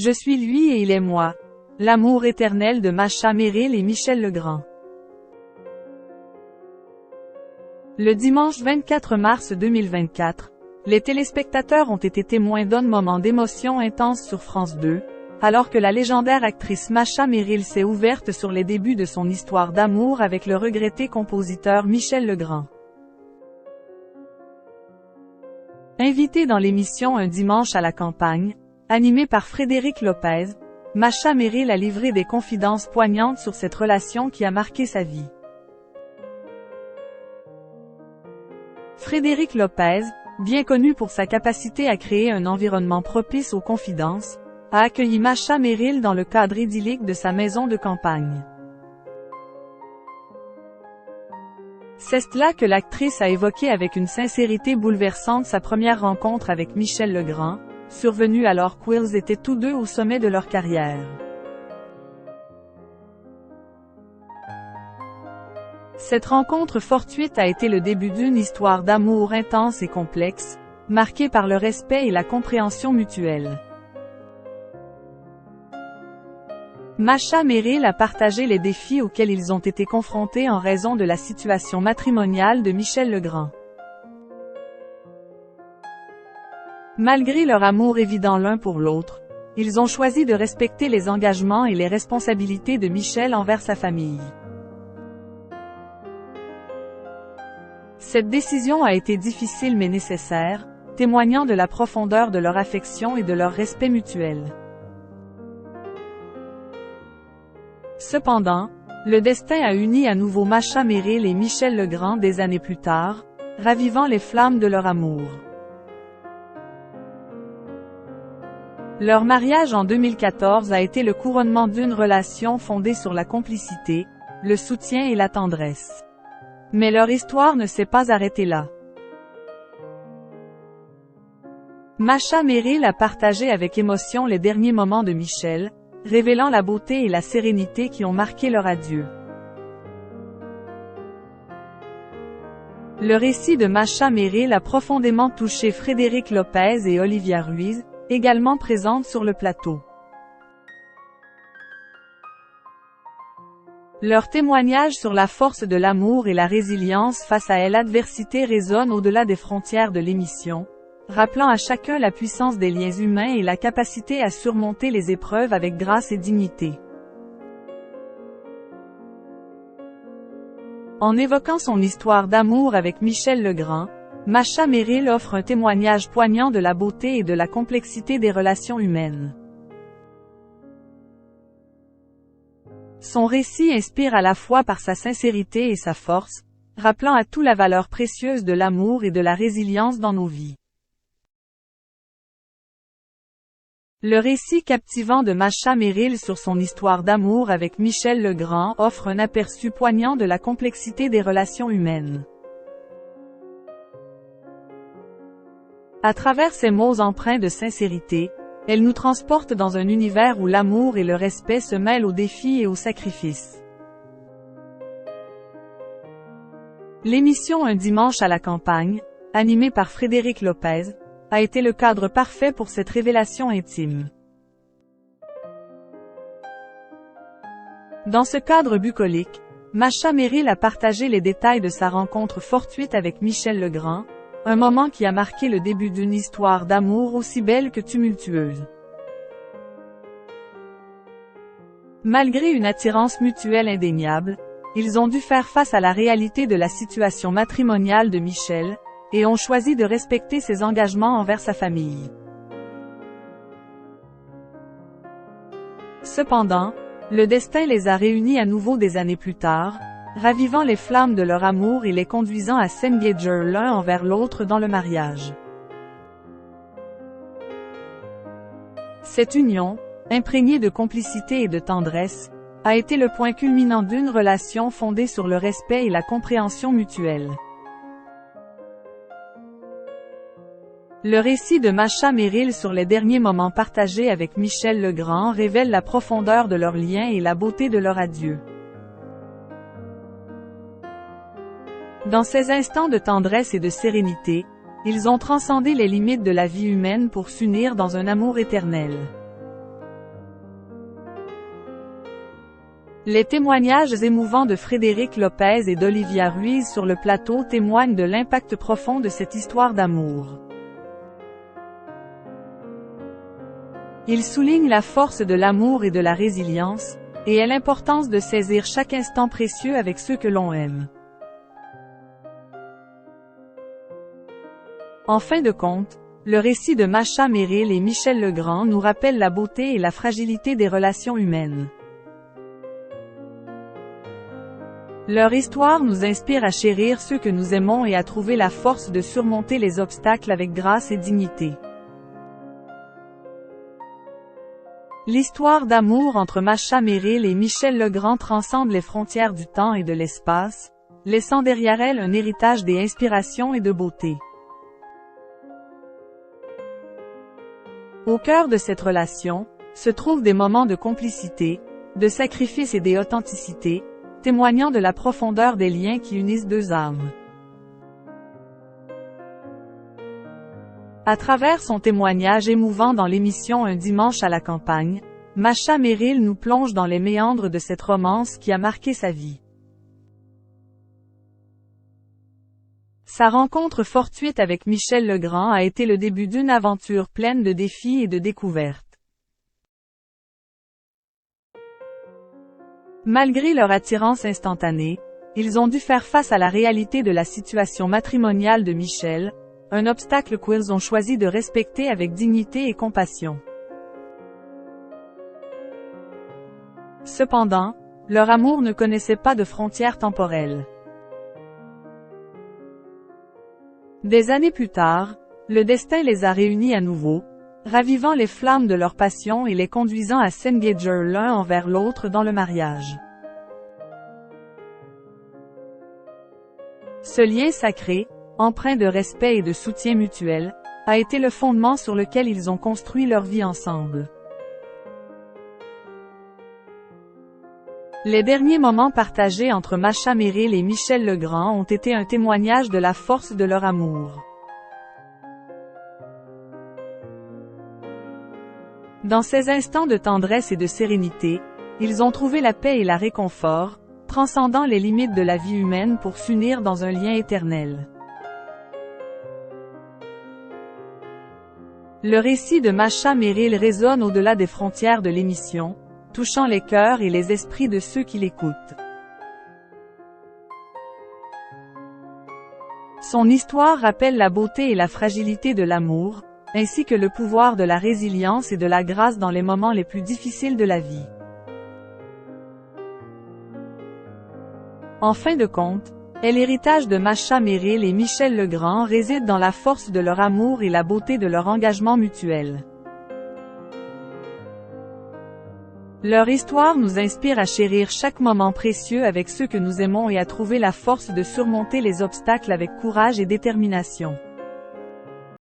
Je suis lui et il est moi. L'amour éternel de Masha Merrill et Michel Legrand. Le dimanche 24 mars 2024, les téléspectateurs ont été témoins d'un moment d'émotion intense sur France 2, alors que la légendaire actrice Masha Merrill s'est ouverte sur les débuts de son histoire d'amour avec le regretté compositeur Michel Legrand. Invitée dans l'émission Un dimanche à la campagne, animée par Frédéric Lopez, Masha Merrill a livré des confidences poignantes sur cette relation qui a marqué sa vie. Frédéric Lopez, bien connu pour sa capacité à créer un environnement propice aux confidences, a accueilli Masha Merrill dans le cadre idyllique de sa maison de campagne. C'est là que l'actrice a évoqué avec une sincérité bouleversante sa première rencontre avec Michel Legrand, survenue alors qu'ils étaient tous deux au sommet de leur carrière. Cette rencontre fortuite a été le début d'une histoire d'amour intense et complexe, marquée par le respect et la compréhension mutuelle. Masha Merrill a partagé les défis auxquels ils ont été confrontés en raison de la situation matrimoniale de Michel Legrand. Malgré leur amour évident l'un pour l'autre, ils ont choisi de respecter les engagements et les responsabilités de Michel envers sa famille. Cette décision a été difficile mais nécessaire, témoignant de la profondeur de leur affection et de leur respect mutuel. Cependant, le destin a uni à nouveau Masha Merrill et Michel Legrand des années plus tard, ravivant les flammes de leur amour. Leur mariage en 2014 a été le couronnement d'une relation fondée sur la complicité, le soutien et la tendresse. Mais leur histoire ne s'est pas arrêtée là. Masha Merrill a partagé avec émotion les derniers moments de Michel, révélant la beauté et la sérénité qui ont marqué leur adieu. Le récit de Masha Merrill a profondément touché Frédéric Lopez et Olivia Ruiz, également présentes sur le plateau. Leur témoignage sur la force de l'amour et la résilience face à l'adversité résonne au-delà des frontières de l'émission, rappelant à chacun la puissance des liens humains et la capacité à surmonter les épreuves avec grâce et dignité. En évoquant son histoire d'amour avec Michel Legrand, Masha Merrill offre un témoignage poignant de la beauté et de la complexité des relations humaines. Son récit inspire à la fois par sa sincérité et sa force, rappelant à tout la valeur précieuse de l'amour et de la résilience dans nos vies. Le récit captivant de Masha Merrill sur son histoire d'amour avec Michel Legrand offre un aperçu poignant de la complexité des relations humaines. À travers ses mots empreints de sincérité, elle nous transporte dans un univers où l'amour et le respect se mêlent aux défis et aux sacrifices. L'émission Un dimanche à la campagne, animée par Frédéric Lopez, a été le cadre parfait pour cette révélation intime. Dans ce cadre bucolique, Masha Merrill a partagé les détails de sa rencontre fortuite avec Michel Legrand, un moment qui a marqué le début d'une histoire d'amour aussi belle que tumultueuse. Malgré une attirance mutuelle indéniable, ils ont dû faire face à la réalité de la situation matrimoniale de Michel, et ont choisi de respecter ses engagements envers sa famille. Cependant, le destin les a réunis à nouveau des années plus tard, ravivant les flammes de leur amour et les conduisant à s'engager l'un envers l'autre dans le mariage. Cette union, imprégnée de complicité et de tendresse, a été le point culminant d'une relation fondée sur le respect et la compréhension mutuelle. Le récit de Masha Merrill sur les derniers moments partagés avec Michel Legrand révèle la profondeur de leur lien et la beauté de leur adieu. Dans ces instants de tendresse et de sérénité, ils ont transcendé les limites de la vie humaine pour s'unir dans un amour éternel. Les témoignages émouvants de Frédéric Lopez et d'Olivia Ruiz sur le plateau témoignent de l'impact profond de cette histoire d'amour. Ils soulignent la force de l'amour et de la résilience, et l'importance de saisir chaque instant précieux avec ceux que l'on aime. En fin de compte, le récit de Masha Merrill et Michel Legrand nous rappelle la beauté et la fragilité des relations humaines. Leur histoire nous inspire à chérir ceux que nous aimons et à trouver la force de surmonter les obstacles avec grâce et dignité. L'histoire d'amour entre Masha Merrill et Michel Legrand transcende les frontières du temps et de l'espace, laissant derrière elle un héritage d'inspiration et de beauté. Au cœur de cette relation, se trouvent des moments de complicité, de sacrifice et d'authenticité, témoignant de la profondeur des liens qui unissent deux âmes. À travers son témoignage émouvant dans l'émission Un dimanche à la campagne, Masha Merrill nous plonge dans les méandres de cette romance qui a marqué sa vie. Sa rencontre fortuite avec Michel Legrand a été le début d'une aventure pleine de défis et de découvertes. Malgré leur attirance instantanée, ils ont dû faire face à la réalité de la situation matrimoniale de Michel, un obstacle qu'ils ont choisi de respecter avec dignité et compassion. Cependant, leur amour ne connaissait pas de frontières temporelles. Des années plus tard, le destin les a réunis à nouveau, ravivant les flammes de leur passion et les conduisant à s'engager l'un envers l'autre dans le mariage. Ce lien sacré, empreint de respect et de soutien mutuel, a été le fondement sur lequel ils ont construit leur vie ensemble. Les derniers moments partagés entre Masha Merrill et Michel Legrand ont été un témoignage de la force de leur amour. Dans ces instants de tendresse et de sérénité, ils ont trouvé la paix et la réconfort, transcendant les limites de la vie humaine pour s'unir dans un lien éternel. Le récit de Masha Merrill résonne au-delà des frontières de l'émission, touchant les cœurs et les esprits de ceux qui l'écoutent. Son histoire rappelle la beauté et la fragilité de l'amour, ainsi que le pouvoir de la résilience et de la grâce dans les moments les plus difficiles de la vie. En fin de compte, l'héritage de Masha Merrill et Michel Legrand réside dans la force de leur amour et la beauté de leur engagement mutuel. Leur histoire nous inspire à chérir chaque moment précieux avec ceux que nous aimons et à trouver la force de surmonter les obstacles avec courage et détermination.